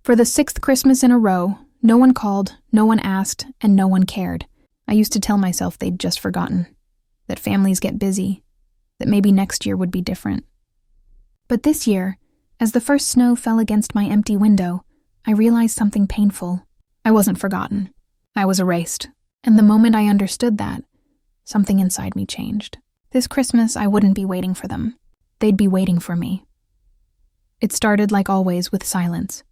For the 6th Christmas in a row, no one called, no one asked, and no one cared. I used to tell myself they'd just forgotten, that families get busy, that maybe next year would be different. But this year, as the first snow fell against my empty window, I realized something painful. I wasn't forgotten. I was erased. And the moment I understood that, something inside me changed. This Christmas, I wouldn't be waiting for them. They'd be waiting for me. It started, like always, with silence.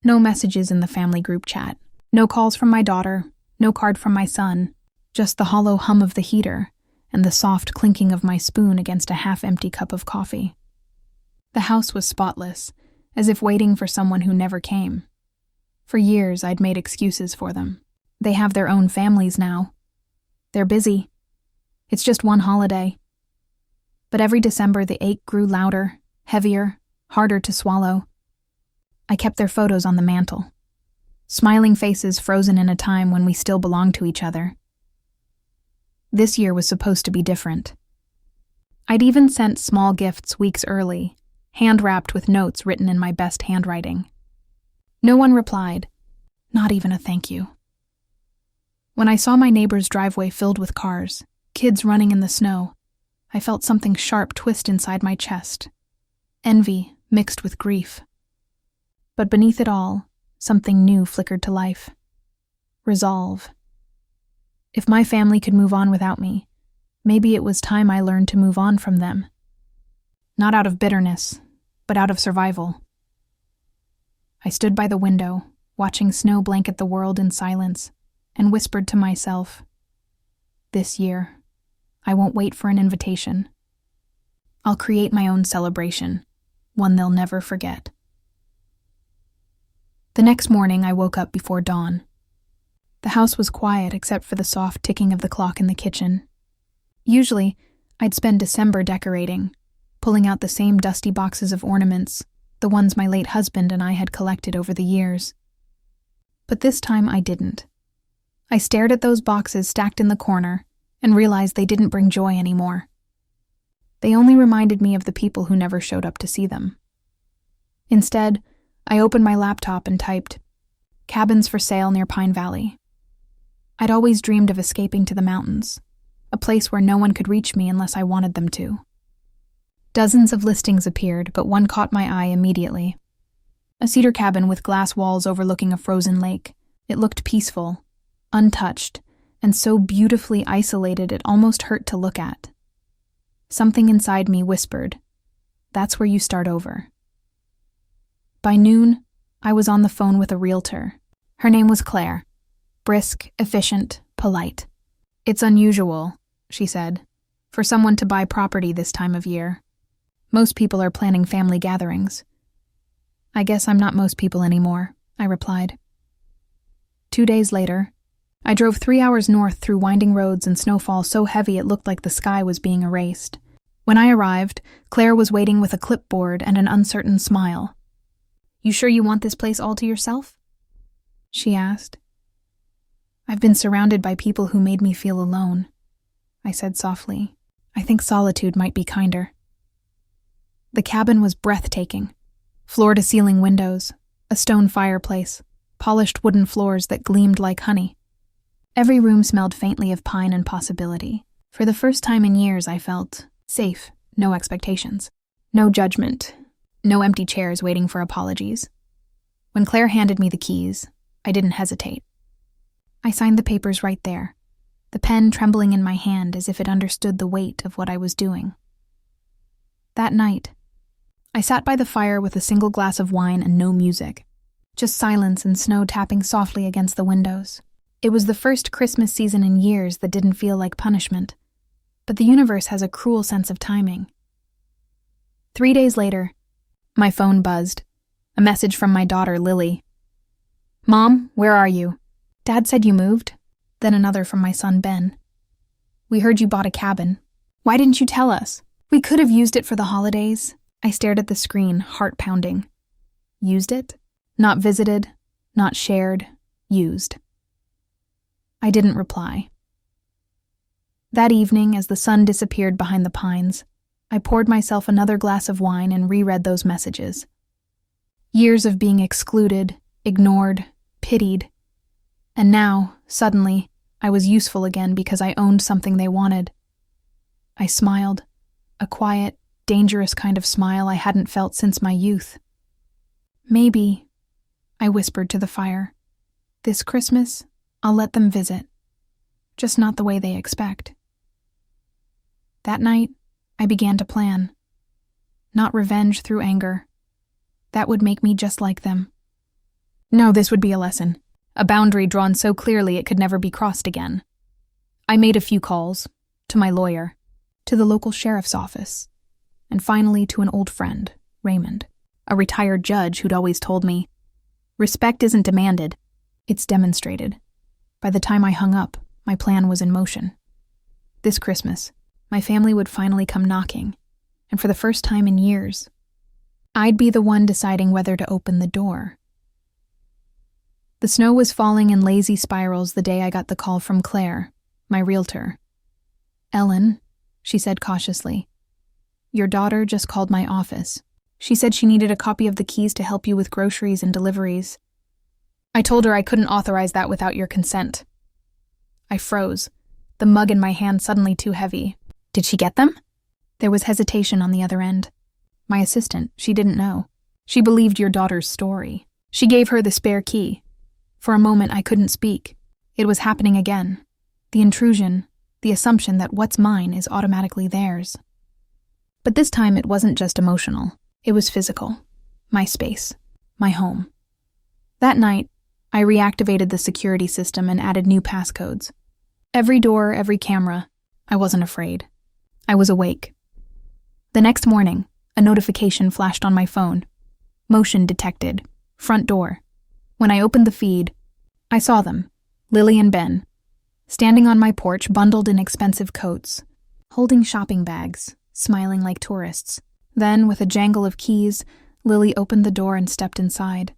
No messages in the family group chat. No calls from my daughter. No card from my son. Just the hollow hum of the heater and the soft clinking of my spoon against a half-empty cup of coffee. The house was spotless, as if waiting for someone who never came. For years, I'd made excuses for them. They have their own families now. They're busy. It's just one holiday. But every December, the ache grew louder, heavier, harder to swallow. I kept their photos on the mantle. Smiling faces frozen in a time when we still belonged to each other. This year was supposed to be different. I'd even sent small gifts weeks early, hand-wrapped with notes written in my best handwriting. No one replied, not even a thank you. When I saw my neighbor's driveway filled with cars, kids running in the snow, I felt something sharp twist inside my chest. Envy mixed with grief. But beneath it all, something new flickered to life. Resolve. If my family could move on without me, maybe it was time I learned to move on from them. Not out of bitterness, but out of survival. I stood by the window, watching snow blanket the world in silence, and whispered to myself, this year, I won't wait for an invitation. I'll create my own celebration, one they'll never forget. The next morning, I woke up before dawn. The house was quiet except for the soft ticking of the clock in the kitchen. Usually, I'd spend December decorating, pulling out the same dusty boxes of ornaments, the ones my late husband and I had collected over the years. But this time I didn't. I stared at those boxes stacked in the corner and realized they didn't bring joy anymore. They only reminded me of the people who never showed up to see them. Instead, I opened my laptop and typed, cabins for sale near Pine Valley. I'd always dreamed of escaping to the mountains, a place where no one could reach me unless I wanted them to. Dozens of listings appeared, but one caught my eye immediately. A cedar cabin with glass walls overlooking a frozen lake. It looked peaceful, untouched, and so beautifully isolated it almost hurt to look at. Something inside me whispered, that's where you start over. By noon, I was on the phone with a realtor. Her name was Claire. Brisk, efficient, polite. It's unusual, she said, for someone to buy property this time of year. Most people are planning family gatherings. I guess I'm not most people anymore, I replied. 2 days later, I drove 3 hours north through winding roads and snowfall so heavy it looked like the sky was being erased. When I arrived, Claire was waiting with a clipboard and an uncertain smile. You sure you want this place all to yourself? She asked. I've been surrounded by people who made me feel alone, I said softly. I think solitude might be kinder. The cabin was breathtaking. Floor-to-ceiling windows, a stone fireplace, polished wooden floors that gleamed like honey. Every room smelled faintly of pine and possibility. For the first time in years, I felt safe, no expectations, no judgment, no empty chairs waiting for apologies. When Claire handed me the keys, I didn't hesitate. I signed the papers right there, the pen trembling in my hand as if it understood the weight of what I was doing. That night, I sat by the fire with a single glass of wine and no music, just silence and snow tapping softly against the windows. It was the first Christmas season in years that didn't feel like punishment, but the universe has a cruel sense of timing. 3 days later, my phone buzzed. A message from my daughter, Lily. Mom, where are you? Dad said you moved. Then another from my son, Ben. We heard you bought a cabin. Why didn't you tell us? We could have used it for the holidays. I stared at the screen, heart pounding. Used it? Not visited, not shared, used. I didn't reply. That evening, as the sun disappeared behind the pines, I poured myself another glass of wine and reread those messages. Years of being excluded, ignored, pitied. And now, suddenly, I was useful again because I owned something they wanted. I smiled, a quiet, dangerous kind of smile I hadn't felt since my youth. Maybe, I whispered to the fire, this Christmas, I'll let them visit. Just not the way they expect. That night, I began to plan. Not revenge through anger. That would make me just like them. No, this would be a lesson. A boundary drawn so clearly it could never be crossed again. I made a few calls, to my lawyer, to the local sheriff's office, and finally to an old friend, Raymond, a retired judge who'd always told me, respect isn't demanded, it's demonstrated. By the time I hung up, my plan was in motion. This Christmas, my family would finally come knocking, and for the first time in years, I'd be the one deciding whether to open the door. The snow was falling in lazy spirals the day I got the call from Claire, my realtor. Ellen, she said cautiously, your daughter just called my office. She said she needed a copy of the keys to help you with groceries and deliveries. I told her I couldn't authorize that without your consent. I froze, the mug in my hand suddenly too heavy. Did she get them? There was hesitation on the other end. My assistant, she didn't know. She believed your daughter's story. She gave her the spare key. For a moment, I couldn't speak. It was happening again. The intrusion, the assumption that what's mine is automatically theirs. But this time, it wasn't just emotional. It was physical. My space. My home. That night, I reactivated the security system and added new passcodes. Every door, every camera. I wasn't afraid. I was awake. The next morning, a notification flashed on my phone. Motion detected. Front door. When I opened the feed, I saw them, Lily and Ben, standing on my porch bundled in expensive coats, holding shopping bags, smiling like tourists. Then, with a jangle of keys, Lily opened the door and stepped inside.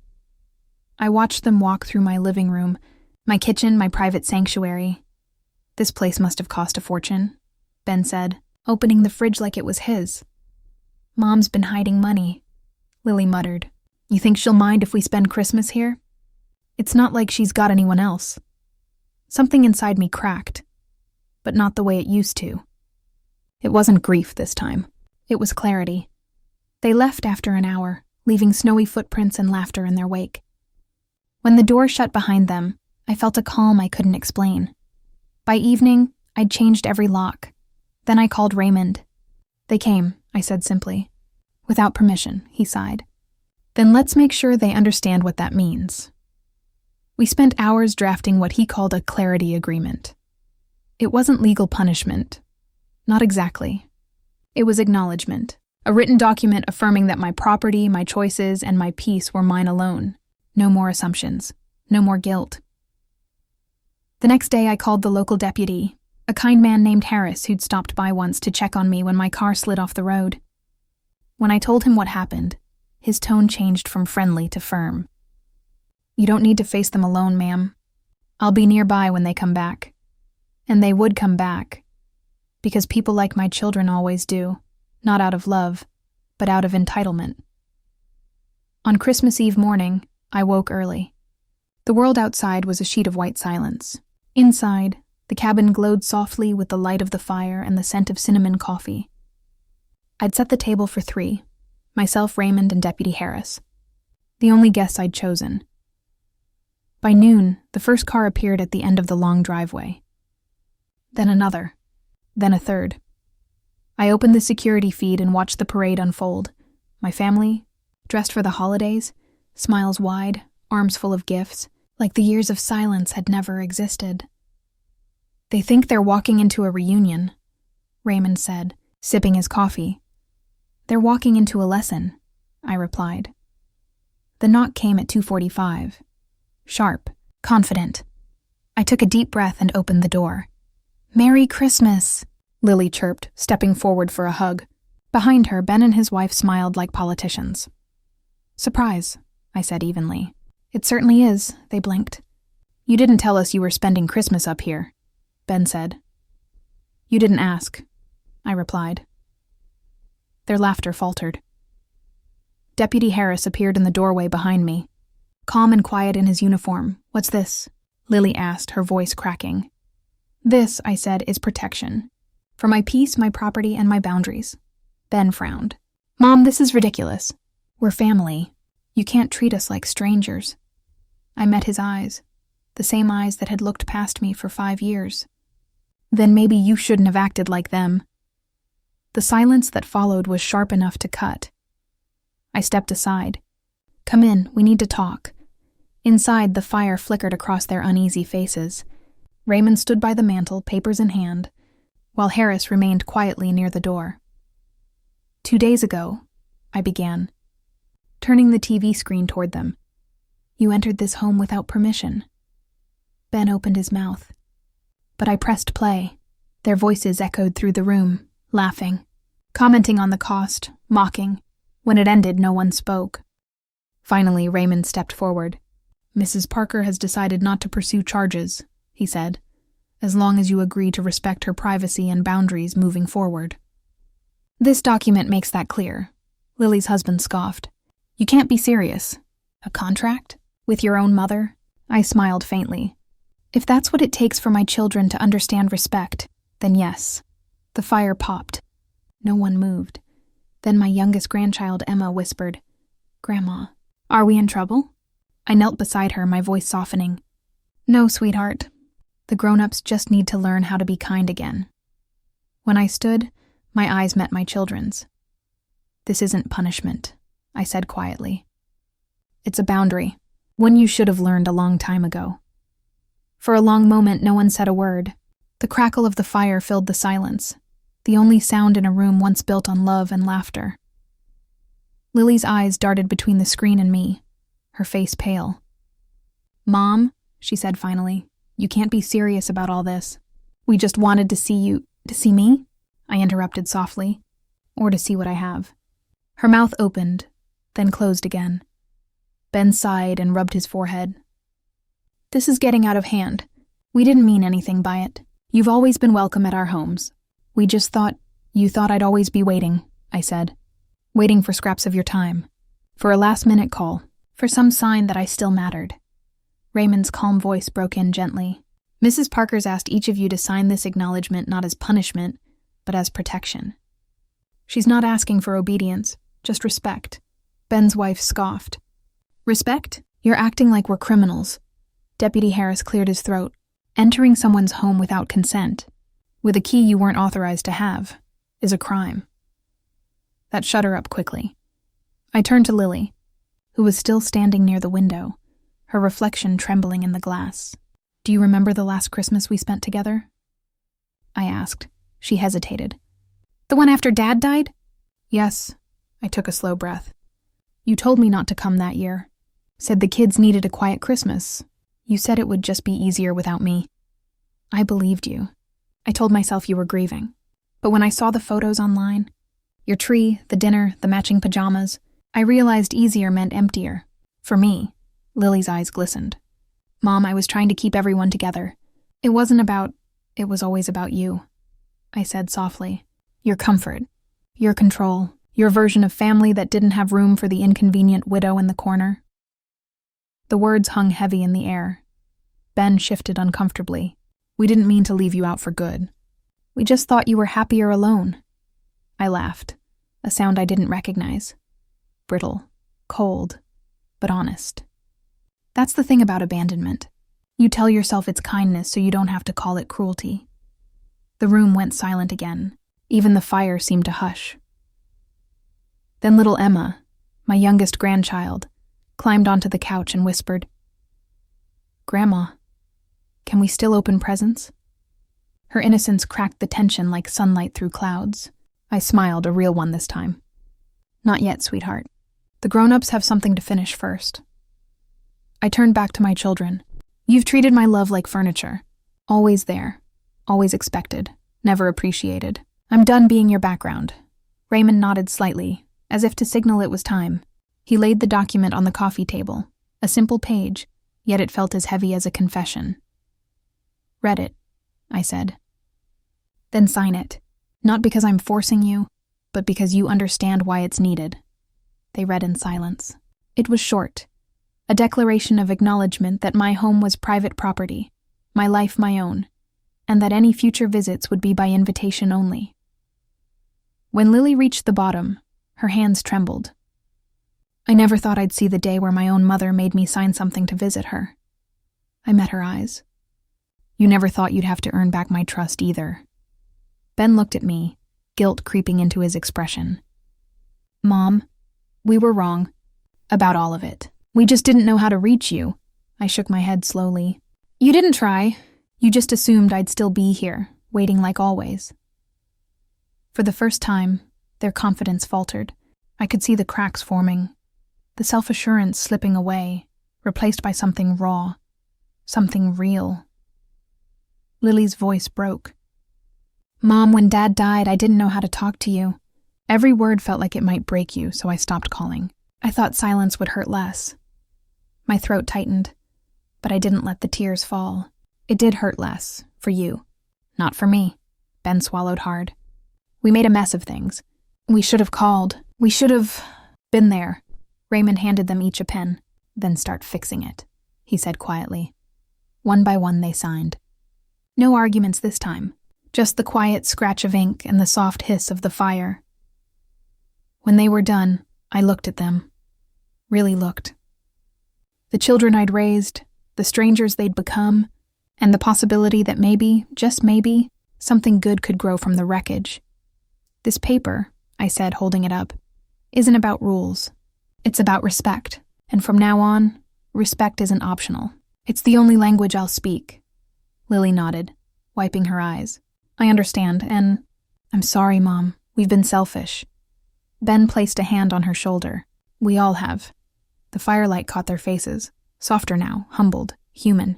I watched them walk through my living room, my kitchen, my private sanctuary. This place must have cost a fortune, Ben said, opening the fridge like it was his. Mom's been hiding money, Lily muttered. You think she'll mind if we spend Christmas here? It's not like she's got anyone else. Something inside me cracked, but not the way it used to. It wasn't grief this time. It was clarity. They left after an hour, leaving snowy footprints and laughter in their wake. When the door shut behind them, I felt a calm I couldn't explain. By evening, I'd changed every lock. Then I called Raymond. They came, I said simply. Without permission, he sighed. Then let's make sure they understand what that means. We spent hours drafting what he called a clarity agreement. It wasn't legal punishment. Not exactly. It was acknowledgement, a written document affirming that my property, my choices, and my peace were mine alone. No more assumptions. No more guilt. The next day I called the local deputy, a kind man named Harris who'd stopped by once to check on me when my car slid off the road. When I told him what happened, his tone changed from friendly to firm. You don't need to face them alone, ma'am. I'll be nearby when they come back. And they would come back. Because people like my children always do, not out of love, but out of entitlement. On Christmas Eve morning, I woke early. The world outside was a sheet of white silence. Inside, the cabin glowed softly with the light of the fire and the scent of cinnamon coffee. I'd set the table for 3, myself, Raymond, and Deputy Harris, the only guests I'd chosen. By noon, the first car appeared at the end of the long driveway. Then another. Then a third. I opened the security feed and watched the parade unfold. My family, dressed for the holidays, smiles wide, arms full of gifts, like the years of silence had never existed. They think they're walking into a reunion, Raymond said, sipping his coffee. They're walking into a lesson, I replied. The knock came at 2:45. Sharp, confident. I took a deep breath and opened the door. Merry Christmas, Lily chirped, stepping forward for a hug. Behind her, Ben and his wife smiled like politicians. Surprise, I said evenly. It certainly is, they blinked. You didn't tell us you were spending Christmas up here, Ben said. You didn't ask, I replied. Their laughter faltered. Deputy Harris appeared in the doorway behind me. calm and quiet in his uniform. "What's this?" Lily asked, her voice cracking. "This," I said, "is protection. For my peace, my property, and my boundaries." Ben frowned. "Mom, this is ridiculous. We're family. You can't treat us like strangers." I met his eyes, the same eyes that had looked past me for 5 years. "Then maybe you shouldn't have acted like them." The silence that followed was sharp enough to cut. I stepped aside. "Come in, we need to talk." Inside, the fire flickered across their uneasy faces. Raymond stood by the mantel, papers in hand, while Harris remained quietly near the door. "2 days ago," I began, turning the TV screen toward them, "you entered this home without permission." Ben opened his mouth, but I pressed play. Their voices echoed through the room, laughing, commenting on the cost, mocking. When it ended, no one spoke. Finally, Raymond stepped forward. "Mrs. Parker has decided not to pursue charges," he said, "as long as you agree to respect her privacy and boundaries moving forward." "This document makes that clear," Lily's husband scoffed. "You can't be serious. A contract? With your own mother?" I smiled faintly. "If that's what it takes for my children to understand respect, then yes." The fire popped. No one moved. Then my youngest grandchild, Emma, whispered, "Grandma, are we in trouble?" I knelt beside her, my voice softening. "No, sweetheart. The grown-ups just need to learn how to be kind again." When I stood, my eyes met my children's. "This isn't punishment," I said quietly. "It's a boundary, one you should have learned a long time ago." For a long moment, no one said a word. The crackle of the fire filled the silence, the only sound in a room once built on love and laughter. Lily's eyes darted between the screen and me, her face pale. "Mom," she said finally, "you can't be serious about all this. We just wanted to see you—" "To see me?" I interrupted softly. "Or to see what I have." Her mouth opened, then closed again. Ben sighed and rubbed his forehead. "This is getting out of hand. We didn't mean anything by it. You've always been welcome at our homes. We just thought you thought I'd always be waiting," I said. "Waiting for scraps of your time. For a last-minute call. For some sign that I still mattered." Raymond's calm voice broke in gently. "Mrs. Parker's asked each of you to sign this acknowledgement not as punishment, but as protection. She's not asking for obedience, just respect." Ben's wife scoffed. "Respect? You're acting like we're criminals." Deputy Harris cleared his throat. "Entering someone's home without consent, with a key you weren't authorized to have, is a crime." That shut her up quickly. I turned to Lily, who was still standing near the window, her reflection trembling in the glass. "Do you remember the last Christmas we spent together?" I asked. She hesitated. "The one after Dad died?" "Yes." I took a slow breath. "You told me not to come that year. Said the kids needed a quiet Christmas. You said it would just be easier without me." I believed you. I told myself you were grieving. But when I saw the photos online, your tree, the dinner, the matching pajamas, I realized easier meant emptier. For me. Lily's eyes glistened. "Mom, I was trying to keep everyone together. It was always about you," I said softly. "Your comfort, your control, your version of family that didn't have room for the inconvenient widow in the corner." The words hung heavy in the air. Ben shifted uncomfortably. "We didn't mean to leave you out for good. We just thought you were happier alone." I laughed, a sound I didn't recognize. Brittle, cold, but honest. That's the thing about abandonment. You tell yourself it's kindness so you don't have to call it cruelty. The room went silent again. Even the fire seemed to hush. Then little Emma, my youngest grandchild, climbed onto the couch and whispered, "Grandma, can we still open presents?" Her innocence cracked the tension like sunlight through clouds. I smiled, a real one this time. "Not yet, sweetheart. The grown-ups have something to finish first." I turned back to my children. "You've treated my love like furniture. Always there. Always expected. Never appreciated. I'm done being your background." Raymond nodded slightly, as if to signal it was time. He laid the document on the coffee table, a simple page, yet it felt as heavy as a confession. "Read it," I said. "Then sign it. Not because I'm forcing you, but because you understand why it's needed." They read in silence. It was short, a declaration of acknowledgement that my home was private property, my life my own, and that any future visits would be by invitation only. When Lily reached the bottom, her hands trembled. I never thought I'd see the day where my own mother made me sign something to visit her. I met her eyes. You never thought you'd have to earn back my trust either. Ben looked at me, guilt creeping into his expression. Mom, we were wrong. About all of it. We just didn't know how to reach you. I shook my head slowly. You didn't try. You just assumed I'd still be here, waiting like always. For the first time, their confidence faltered. I could see the cracks forming, the self-assurance slipping away, replaced by something raw, something real. Lily's voice broke. Mom, when Dad died, I didn't know how to talk to you. Every word felt like it might break you, so I stopped calling. I thought silence would hurt less. My throat tightened, but I didn't let the tears fall. It did hurt less, for you. Not for me. Ben swallowed hard. We made a mess of things. We should have called. We should have been there. Raymond handed them each a pen. Then start fixing it, he said quietly. One by one they signed. No arguments this time. Just the quiet scratch of ink and the soft hiss of the fire. When they were done, I looked at them. Really looked. The children I'd raised, the strangers they'd become, and the possibility that maybe, just maybe, something good could grow from the wreckage. This paper, I said, holding it up, isn't about rules. It's about respect, and from now on, respect isn't optional. It's the only language I'll speak. Lily nodded, wiping her eyes. I understand, and I'm sorry, Mom. We've been selfish. Ben placed a hand on her shoulder. We all have. The firelight caught their faces, softer now, humbled, human.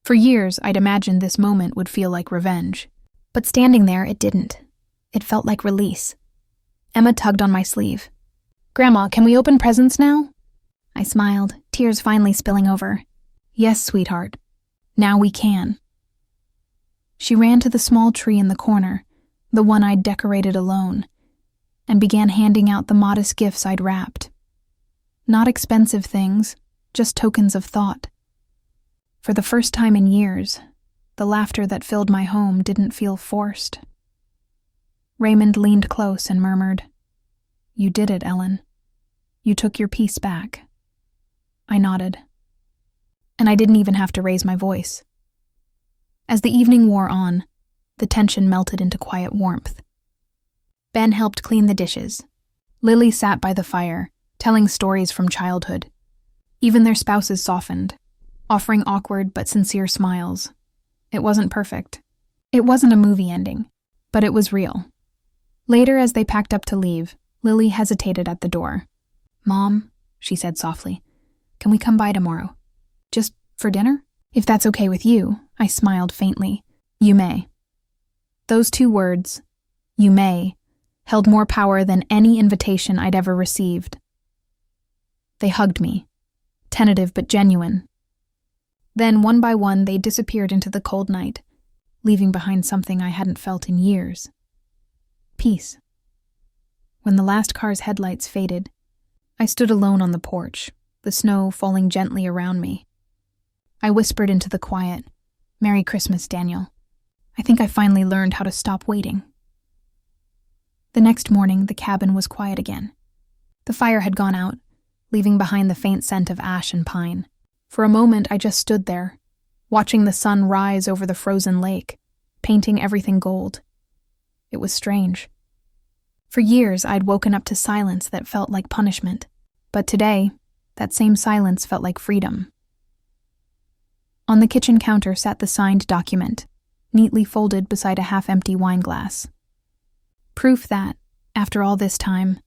For years, I'd imagined this moment would feel like revenge. But standing there, it didn't. It felt like release. Emma tugged on my sleeve. Grandma, can we open presents now? I smiled, tears finally spilling over. Yes, sweetheart. Now we can. She ran to the small tree in the corner, the one I'd decorated alone, and began handing out the modest gifts I'd wrapped. Not expensive things, just tokens of thought. For the first time in years, the laughter that filled my home didn't feel forced. Raymond leaned close and murmured, You did it, Ellen. You took your peace back. I nodded. And I didn't even have to raise my voice. As the evening wore on, the tension melted into quiet warmth. Ben helped clean the dishes. Lily sat by the fire, telling stories from childhood. Even their spouses softened, offering awkward but sincere smiles. It wasn't perfect. It wasn't a movie ending, but it was real. Later, as they packed up to leave, Lily hesitated at the door. Mom, she said softly, can we come by tomorrow? Just for dinner? If that's okay with you, I smiled faintly. You may. Those two words, you may, held more power than any invitation I'd ever received. They hugged me, tentative but genuine. Then, one by one, they disappeared into the cold night, leaving behind something I hadn't felt in years. Peace. When the last car's headlights faded, I stood alone on the porch, the snow falling gently around me. I whispered into the quiet, Merry Christmas, Daniel. I think I finally learned how to stop waiting. The next morning, the cabin was quiet again. The fire had gone out, leaving behind the faint scent of ash and pine. For a moment, I just stood there, watching the sun rise over the frozen lake, painting everything gold. It was strange. For years, I'd woken up to silence that felt like punishment. But today, that same silence felt like freedom. On the kitchen counter sat the signed document, neatly folded beside a half-empty wine glass. Proof that, after all this time,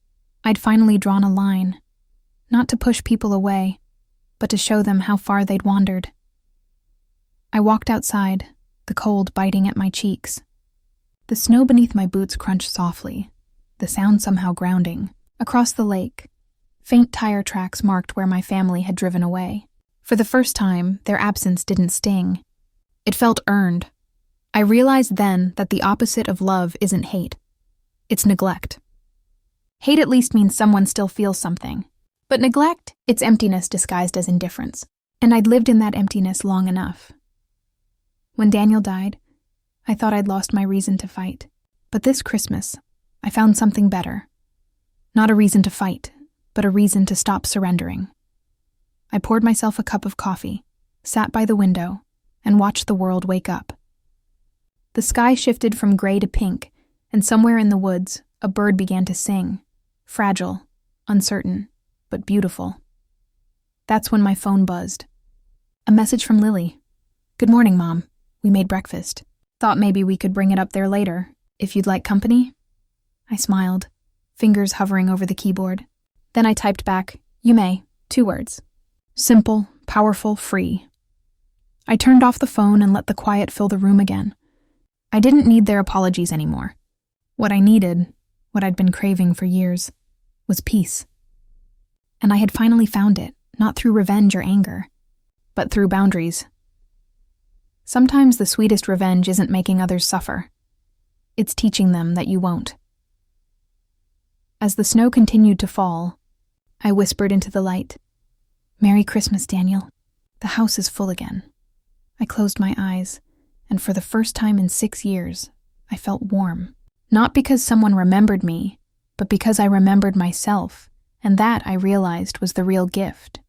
I'd finally drawn a line, not to push people away, but to show them how far they'd wandered. I walked outside, the cold biting at my cheeks. The snow beneath my boots crunched softly, the sound somehow grounding. Across the lake, faint tire tracks marked where my family had driven away. For the first time, their absence didn't sting. It felt earned. I realized then that the opposite of love isn't hate. It's neglect. Hate at least means someone still feels something. But neglect, it's emptiness disguised as indifference. And I'd lived in that emptiness long enough. When Daniel died, I thought I'd lost my reason to fight. But this Christmas, I found something better. Not a reason to fight, but a reason to stop surrendering. I poured myself a cup of coffee, sat by the window, and watched the world wake up. The sky shifted from gray to pink, and somewhere in the woods, a bird began to sing, fragile, uncertain, but beautiful. That's when my phone buzzed. A message from Lily. "Good morning, Mom. We made breakfast. Thought maybe we could bring it up there later, if you'd like company." I smiled, fingers hovering over the keyboard. Then I typed back, "You may," 2 words. Simple, powerful, free. I turned off the phone and let the quiet fill the room again. I didn't need their apologies anymore. What I needed, what I'd been craving for years, was peace. And I had finally found it, not through revenge or anger, but through boundaries. Sometimes the sweetest revenge isn't making others suffer. It's teaching them that you won't. As the snow continued to fall, I whispered into the light, "Merry Christmas, Daniel. The house is full again." I closed my eyes, and for the first time in 6 years, I felt warm. Not because someone remembered me, but because I remembered myself, and that, I realized, was the real gift.